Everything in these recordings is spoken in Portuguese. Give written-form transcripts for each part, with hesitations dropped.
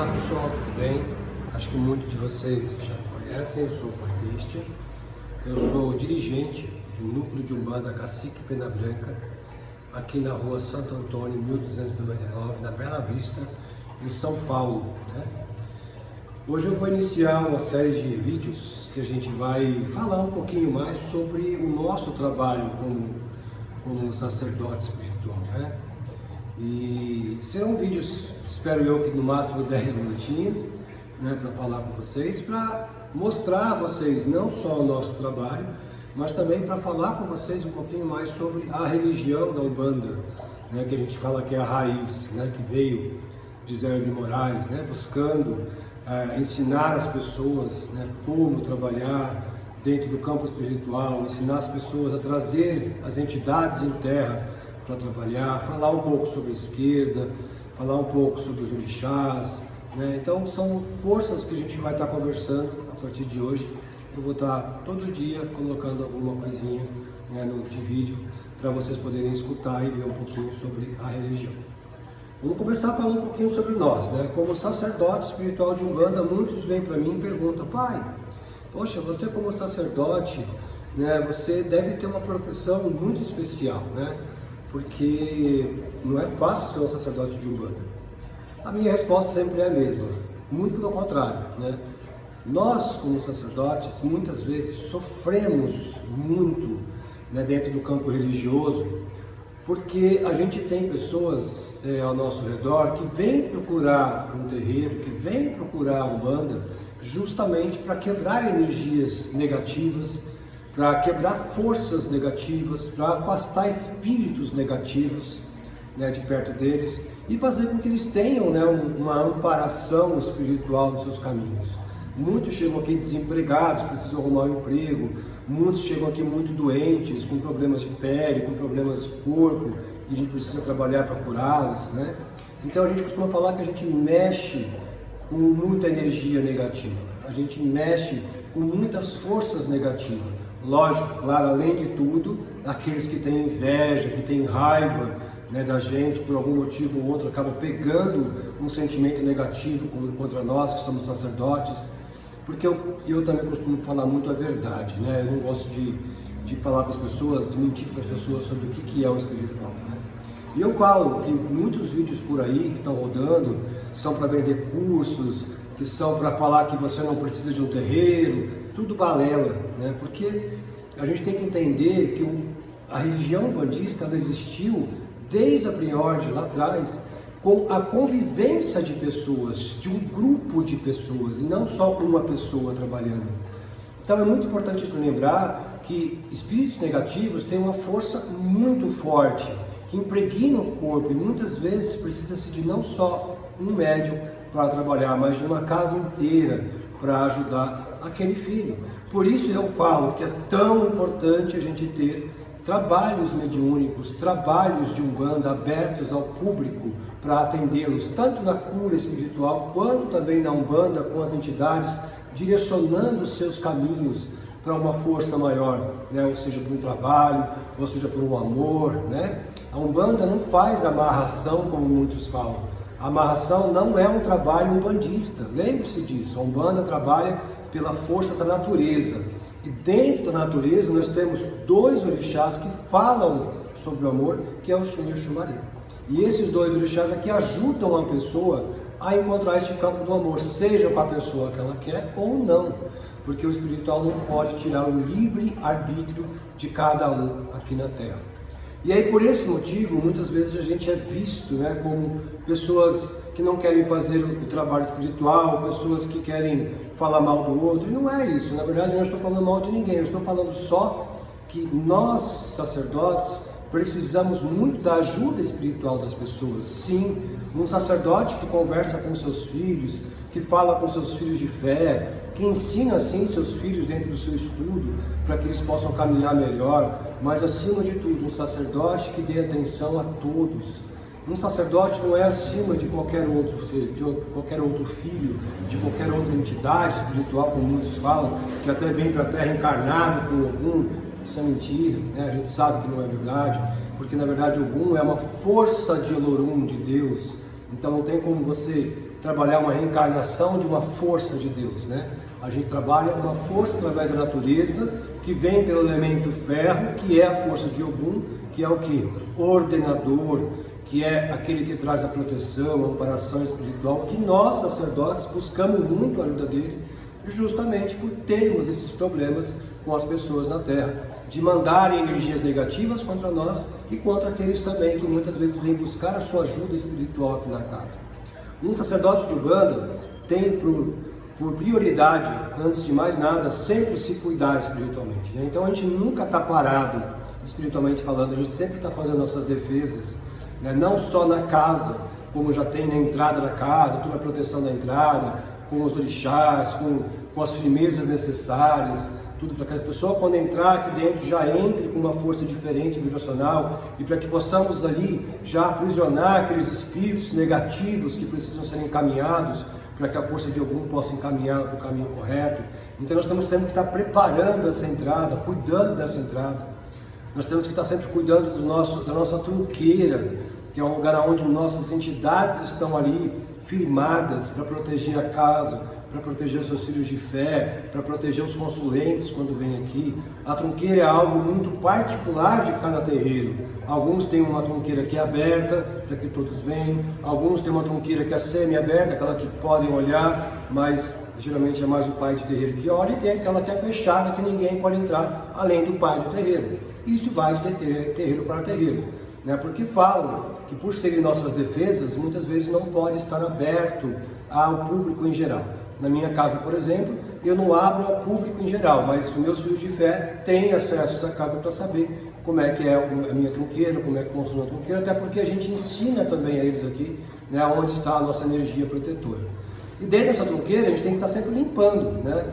Olá pessoal, tudo bem? Acho que muitos de vocês já conhecem, eu sou o Pai Christian, eu sou dirigente do Núcleo de Umbanda Cacique Pena Branca, aqui na rua Santo Antônio, 1299, na Bela Vista, em São Paulo, né? Hoje eu vou iniciar uma série de vídeos que a gente vai falar um pouquinho mais sobre o nosso trabalho como sacerdote espiritual, né? E serão vídeos, espero eu, que no máximo 10 minutinhos, né, para falar com vocês, para mostrar a vocês não só o nosso trabalho, mas também para falar com vocês um pouquinho mais sobre a religião da Umbanda, né, que a gente fala que é a raiz, né, que veio de Zé de Moraes, né, buscando ensinar as pessoas, né, como trabalhar dentro do campo espiritual, ensinar as pessoas a trazer as entidades em terra para trabalhar, falar um pouco sobre a esquerda, falar um pouco sobre os orixás, né? Então são forças que a gente vai estar conversando a partir de hoje. Eu vou estar todo dia colocando alguma coisinha, né, de vídeo para vocês poderem escutar e ver um pouquinho sobre a religião. Vamos começar a falar um pouquinho sobre nós, né? Como sacerdote espiritual de Umbanda, muitos vêm para mim e perguntam: pai, poxa, você como sacerdote, né, você deve ter uma proteção muito especial, né? Porque não é fácil ser um sacerdote de Umbanda. A minha resposta sempre é a mesma, muito pelo contrário, né? Nós, como sacerdotes, muitas vezes sofremos muito, né, dentro do campo religioso, porque a gente tem pessoas ao nosso redor que vêm procurar um terreiro, que vêm procurar a Umbanda, justamente para quebrar energias negativas, para quebrar forças negativas, para afastar espíritos negativos, né, de perto deles e fazer com que eles tenham, né, uma amparação espiritual nos seus caminhos. Muitos chegam aqui desempregados, precisam arrumar um emprego, muitos chegam aqui muito doentes, com problemas de pele, com problemas de corpo, e a gente precisa trabalhar para curá-los, né? Então a gente costuma falar que a gente mexe com muita energia negativa, a gente mexe com muitas forças negativas. Lógico, claro, além de tudo, aqueles que têm inveja, que têm raiva, né, da gente, por algum motivo ou outro, acabam pegando um sentimento negativo contra nós, que somos sacerdotes, porque eu também costumo falar muito a verdade, né? Eu não gosto de falar para as pessoas, de mentir para as pessoas sobre o que é o espiritual, né? E eu falo que muitos vídeos por aí que estão rodando são para vender cursos, que são para falar que você não precisa de um terreiro, tudo balela, né? Porque a gente tem que entender que a religião umbandista ela existiu desde a primórdia, lá atrás, com a convivência de pessoas, de um grupo de pessoas, e não só uma pessoa trabalhando. Então é muito importante lembrar que espíritos negativos têm uma força muito forte, que impregna o corpo, e muitas vezes precisa-se de não só um médium para trabalhar, mas de uma casa inteira para ajudar aquele filho. Por isso eu falo que é tão importante a gente ter trabalhos mediúnicos, trabalhos de Umbanda abertos ao público para atendê-los, tanto na cura espiritual, quanto também na Umbanda, com as entidades, direcionando os seus caminhos para uma força maior, né? Ou seja, para um trabalho, ou seja, para um amor, né? A Umbanda não faz amarração, como muitos falam. A amarração não é um trabalho umbandista, lembre-se disso. A Umbanda trabalha pela força da natureza. E dentro da natureza nós temos dois orixás que falam sobre o amor, que é o Xum e o Xumari. E esses dois orixás aqui ajudam a pessoa a encontrar esse campo do amor, seja com a pessoa que ela quer ou não. Porque o espiritual não pode tirar o livre arbítrio de cada um aqui na Terra. E aí por esse motivo, muitas vezes a gente é visto, né, como pessoas que não querem fazer o trabalho espiritual, pessoas que querem falar mal do outro, e não é isso. Na verdade eu não estou falando mal de ninguém, eu estou falando só que nós, sacerdotes, precisamos muito da ajuda espiritual das pessoas. Sim, um sacerdote que conversa com seus filhos, que fala com seus filhos de fé, que ensina assim seus filhos dentro do seu estudo, para que eles possam caminhar melhor, mas acima de tudo, um sacerdote que dê atenção a todos. Um sacerdote não é acima de qualquer outro filho, de qualquer outra entidade espiritual, como muitos falam, que até vem para a Terra encarnado com algum. Isso é mentira, né? A gente sabe que não é verdade, porque na verdade Ogum é uma força de Olorum, de Deus, Então não tem como você trabalhar uma reencarnação de uma força de Deus, né? A gente trabalha uma força através da natureza, que vem pelo elemento ferro, que é a força de Ogum, que é o que? Ordenador, que é aquele que traz a proteção, a amparação espiritual, que nós, sacerdotes, buscamos muito a ajuda dele, justamente por termos esses problemas com as pessoas na Terra, de mandarem energias negativas contra nós e contra aqueles também que muitas vezes vêm buscar a sua ajuda espiritual aqui na casa. Um sacerdote de Umbanda tem por prioridade, antes de mais nada, sempre se cuidar espiritualmente, né? Então a gente nunca está parado espiritualmente falando, a gente sempre está fazendo nossas defesas, né? Não só na casa, como já tem na entrada da casa, toda a proteção da entrada, com os orixás, com as firmezas necessárias, tudo para que a pessoa, quando entrar aqui dentro, já entre com uma força diferente, vibracional, e para que possamos ali já aprisionar aqueles espíritos negativos que precisam ser encaminhados, para que a força de algum possa encaminhar para o caminho correto. Então nós temos sempre que estar preparando essa entrada, cuidando dessa entrada. Nós temos que estar sempre cuidando da nossa trunqueira, que é um lugar onde nossas entidades estão ali firmadas para proteger a casa, para proteger seus filhos de fé, para proteger os consulentes quando vêm aqui. A trunqueira é algo muito particular de cada terreiro. Alguns têm uma trunqueira que é aberta, para que todos venham. Alguns têm uma trunqueira que é semi-aberta, aquela que podem olhar, mas geralmente é mais o pai de terreiro que olha, e tem aquela que é fechada, que ninguém pode entrar, além do pai do terreiro. Isso vai de terreiro para terreiro, né? Porque falam que, por serem nossas defesas, muitas vezes não pode estar aberto ao público em geral. Na minha casa, por exemplo, eu não abro ao público em geral, mas os meus filhos de fé têm acesso à casa para saber como é que é a minha trunqueira, como é que funciona a trunqueira, até porque a gente ensina também a eles aqui, né, onde está a nossa energia protetora. E dentro dessa trunqueira a gente tem que estar sempre limpando, né?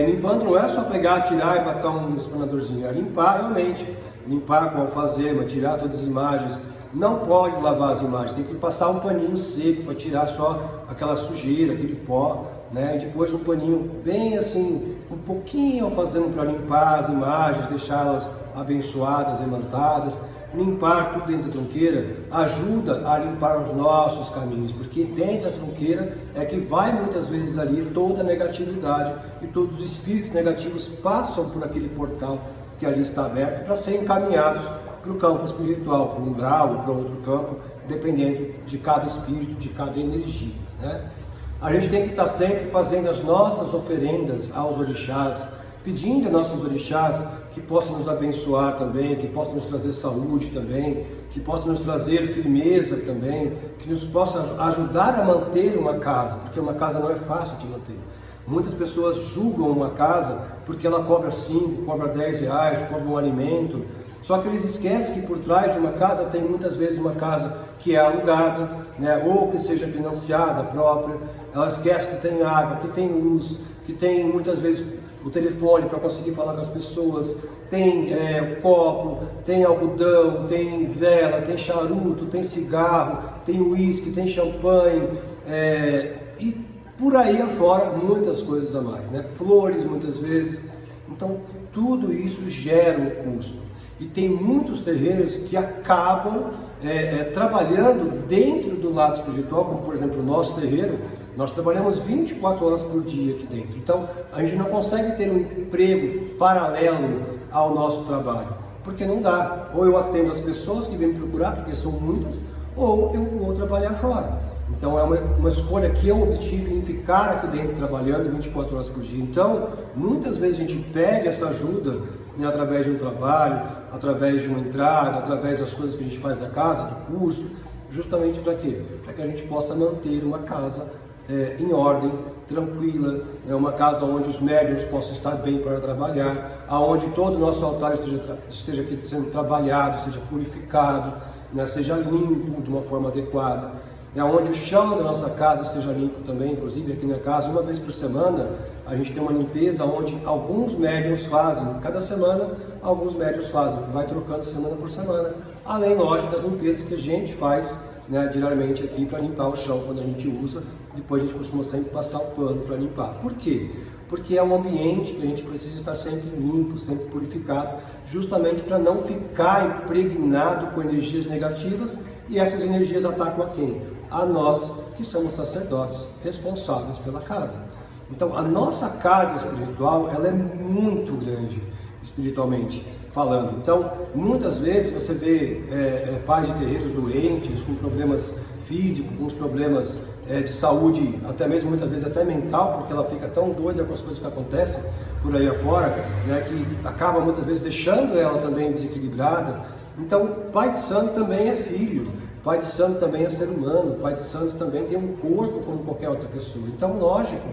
Limpando não é só pegar, tirar e passar um espanadorzinho, é limpar realmente, limpar com alfazema, tirar todas as imagens. Não pode lavar as imagens, tem que passar um paninho seco para tirar só aquela sujeira, aquele pó, né? E depois um paninho bem assim, um pouquinho alfazema para limpar as imagens, deixá-las abençoadas, imantadas. Limpar tudo dentro da trunqueira ajuda a limpar os nossos caminhos, porque dentro da trunqueira é que vai muitas vezes ali toda a negatividade, e todos os espíritos negativos passam por aquele portal que ali está aberto para serem encaminhados para o campo espiritual, para um grau ou para outro campo, dependendo de cada espírito, de cada energia, né? A gente tem que estar sempre fazendo as nossas oferendas aos orixás, pedindo a nossos orixás que possam nos abençoar também, que possam nos trazer saúde também, que possam nos trazer firmeza também, que nos possam ajudar a manter uma casa, porque uma casa não é fácil de manter. Muitas pessoas julgam uma casa porque ela cobra 5, cobra 10 reais, cobra um alimento, só que eles esquecem que por trás de uma casa tem muitas vezes uma casa que é alugada, né, ou que seja financiada própria. Ela esquece que tem água, que tem luz, que tem muitas vezes o telefone para conseguir falar com as pessoas, tem copo, tem algodão, tem vela, tem charuto, tem cigarro, tem uísque, tem champanhe, e por aí afora muitas coisas a mais, né? Flores muitas vezes. Então tudo isso gera um custo. E tem muitos terreiros que acabam trabalhando dentro do lado espiritual, como por exemplo o nosso terreiro. Nós trabalhamos 24 horas por dia aqui dentro, então a gente não consegue ter um emprego paralelo ao nosso trabalho, porque não dá. Ou eu atendo as pessoas que vêm me procurar, porque são muitas, ou eu vou trabalhar fora. Então é uma escolha que eu obtive em ficar aqui dentro trabalhando 24 horas por dia. Então, muitas vezes a gente pede essa ajuda, né, através de um trabalho, através de uma entrada, através das coisas que a gente faz da casa, do curso, justamente para quê? Para que a gente possa manter uma casa em ordem, tranquila, uma casa onde os médiuns possam estar bem para trabalhar, aonde todo o nosso altar esteja aqui sendo trabalhado, seja purificado, né, seja limpo de uma forma adequada, onde o chão da nossa casa esteja limpo também. Inclusive aqui na casa, uma vez por semana, a gente tem uma limpeza onde alguns médiuns fazem, cada semana alguns médiuns fazem, vai trocando semana por semana, além, lógico, das limpezas que a gente faz, né, diariamente aqui para limpar o chão quando a gente usa. Depois a gente costuma sempre passar o pano para limpar. Por quê? Porque é um ambiente que a gente precisa estar sempre limpo, sempre purificado, justamente para não ficar impregnado com energias negativas, e essas energias atacam a quem? a nós que somos sacerdotes responsáveis pela casa. Então a nossa carga espiritual, ela é muito grande, espiritualmente falando. Então muitas vezes você vê pais de terreiros doentes, com problemas físicos, com os problemas de saúde, até mesmo muitas vezes até mental, porque ela fica tão doida com as coisas que acontecem por aí afora, né, que acaba muitas vezes deixando ela também desequilibrada. Então, pai de santo também é filho, pai de santo também é ser humano, pai de santo também tem um corpo como qualquer outra pessoa. Então, lógico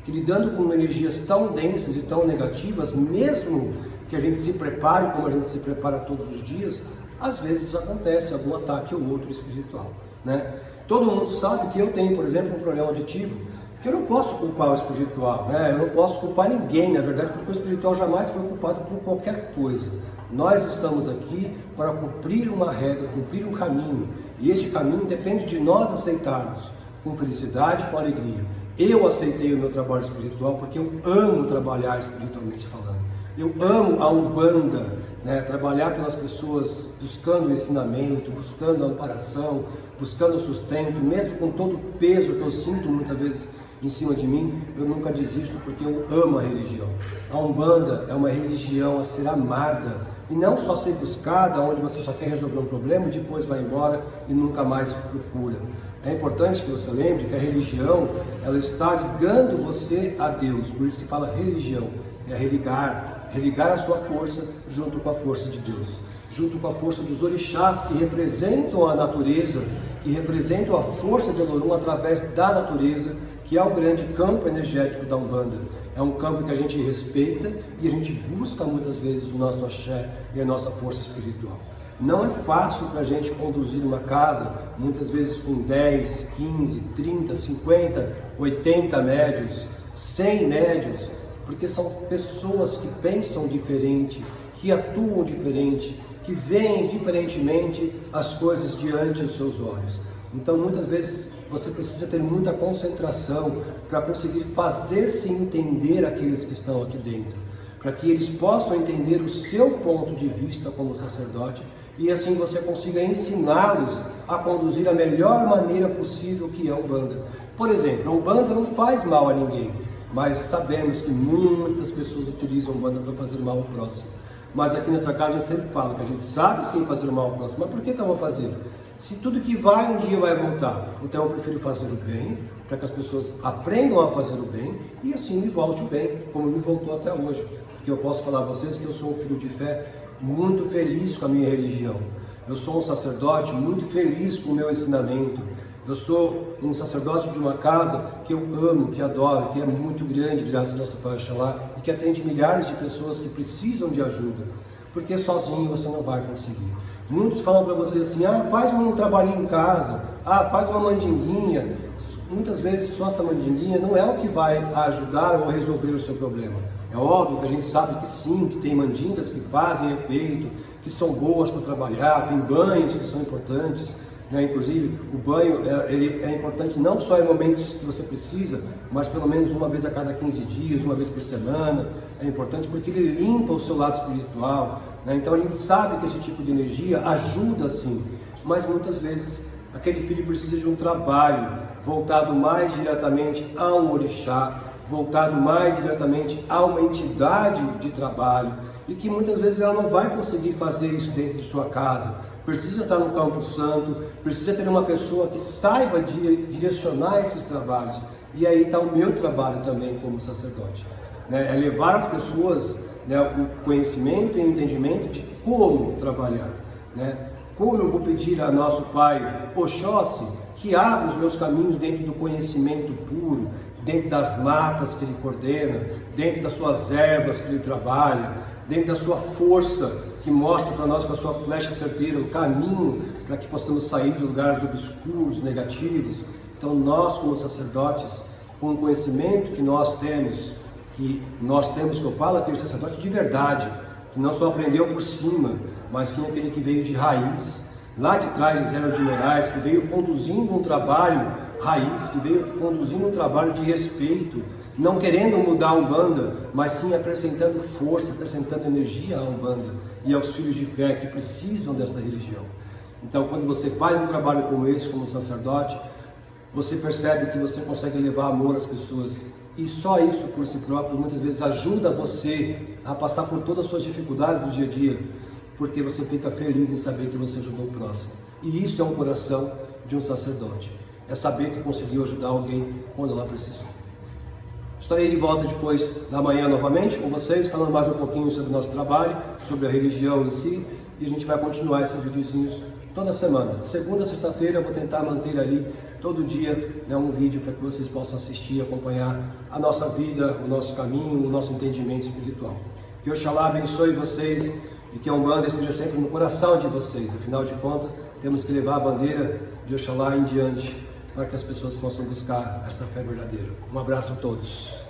que lidando com energias tão densas e tão negativas, mesmo que a gente se prepare como a gente se prepara todos os dias, às vezes acontece algum ataque ou outro espiritual, né? Todo mundo sabe que eu tenho, por exemplo, um problema auditivo, que eu não posso culpar o espiritual, né? Eu não posso culpar ninguém, na verdade, porque o espiritual jamais foi culpado por qualquer coisa. Nós estamos aqui para cumprir uma regra, cumprir um caminho, e este caminho depende de nós aceitarmos, com felicidade, com alegria. Eu aceitei o meu trabalho espiritual porque eu amo trabalhar espiritualmente falando. Eu amo a Umbanda, né? Trabalhar pelas pessoas, buscando ensinamento, buscando amparação, buscando sustento, mesmo com todo o peso que eu sinto muitas vezes em cima de mim, eu nunca desisto porque eu amo a religião. A Umbanda é uma religião a ser amada e não só ser buscada, onde você só quer resolver um problema e depois vai embora e nunca mais procura. É importante que você lembre que a religião, ela está ligando você a Deus, por isso que fala religião, é religar a sua força junto com a força de Deus, junto com a força dos orixás que representam a natureza, que representam a força de Olorum através da natureza, que é o grande campo energético da Umbanda. É um campo que a gente respeita e a gente busca muitas vezes o nosso axé e a nossa força espiritual. Não é fácil para a gente conduzir uma casa, muitas vezes com 10, 15, 30, 50, 80 médios, 100 médios, porque são pessoas que pensam diferente, que atuam diferente, que veem diferentemente as coisas diante dos seus olhos. Então muitas vezes você precisa ter muita concentração para conseguir fazer-se entender aqueles que estão aqui dentro, para que eles possam entender o seu ponto de vista como sacerdote e assim você consiga ensiná-los a conduzir a melhor maneira possível que é a Umbanda. Por exemplo, a Umbanda não faz mal a ninguém, mas sabemos que muitas pessoas utilizam a Umbanda para fazer mal ao próximo. Mas aqui nessa casa a gente sempre fala que a gente sabe sim fazer mal ao próximo, mas por que eu vou fazer? Se tudo que vai um dia vai voltar, então eu prefiro fazer o bem, para que as pessoas aprendam a fazer o bem e assim me volte o bem, como me voltou até hoje. Porque eu posso falar a vocês que eu sou um filho de fé muito feliz com a minha religião. Eu sou um sacerdote muito feliz com o meu ensinamento. Eu sou um sacerdote de uma casa que eu amo, que adoro, que é muito grande, graças ao nosso Pai Oxalá, e que atende milhares de pessoas que precisam de ajuda, porque sozinho você não vai conseguir. Muitos falam para você assim, faz um trabalhinho em casa, faz uma mandinguinha. Muitas vezes só essa mandinguinha não é o que vai ajudar ou resolver o seu problema. É óbvio que a gente sabe que sim, que tem mandingas que fazem efeito, que são boas para trabalhar, tem banhos que são importantes, né? Inclusive o banho ele é importante não só em momentos que você precisa, mas pelo menos uma vez a cada 15 dias, uma vez por semana. É importante porque ele limpa o seu lado espiritual, né? Então a gente sabe que esse tipo de energia ajuda sim, mas muitas vezes aquele filho precisa de um trabalho voltado mais diretamente a um orixá, voltado mais diretamente a uma entidade de trabalho, e que muitas vezes ela não vai conseguir fazer isso dentro de sua casa. Precisa estar no campo santo, precisa ter uma pessoa que saiba direcionar esses trabalhos. E aí está o meu trabalho também como sacerdote, né? É levar as pessoas, né, o conhecimento e o entendimento de como trabalhar, né? Como eu vou pedir a nosso Pai Oxóssi que abra os meus caminhos dentro do conhecimento puro, dentro das matas que ele coordena, dentro das suas ervas que ele trabalha, dentro da sua força que mostra para nós com a sua flecha certeira o caminho para que possamos sair de lugares obscuros, negativos. Então nós como sacerdotes, com o conhecimento que eu falo aquele sacerdote de verdade, que não só aprendeu por cima, mas sim aquele que veio de raiz, lá de trás de Zé de Moraes, que veio conduzindo um trabalho raiz, que veio conduzindo um trabalho de respeito, não querendo mudar a Umbanda, mas sim acrescentando força, acrescentando energia à Umbanda e aos filhos de fé que precisam desta religião. Então, quando você faz um trabalho como esse, como sacerdote, você percebe que você consegue levar amor às pessoas e só isso por si próprio muitas vezes ajuda você a passar por todas as suas dificuldades do dia a dia, porque você fica feliz em saber que você ajudou o próximo. E isso é um coração de um sacerdote, é saber que conseguiu ajudar alguém quando ela precisou. Estarei de volta depois da manhã novamente com vocês, falando mais um pouquinho sobre o nosso trabalho, sobre a religião em si, e a gente vai continuar esses videozinhos toda semana. De segunda a sexta-feira eu vou tentar manter ali todo dia, né, um vídeo para que vocês possam assistir e acompanhar a nossa vida, o nosso caminho, o nosso entendimento espiritual. Que Oxalá abençoe vocês e que a Umbanda esteja sempre no coração de vocês. Afinal de contas, temos que levar a bandeira de Oxalá em diante para que as pessoas possam buscar essa fé verdadeira. Um abraço a todos.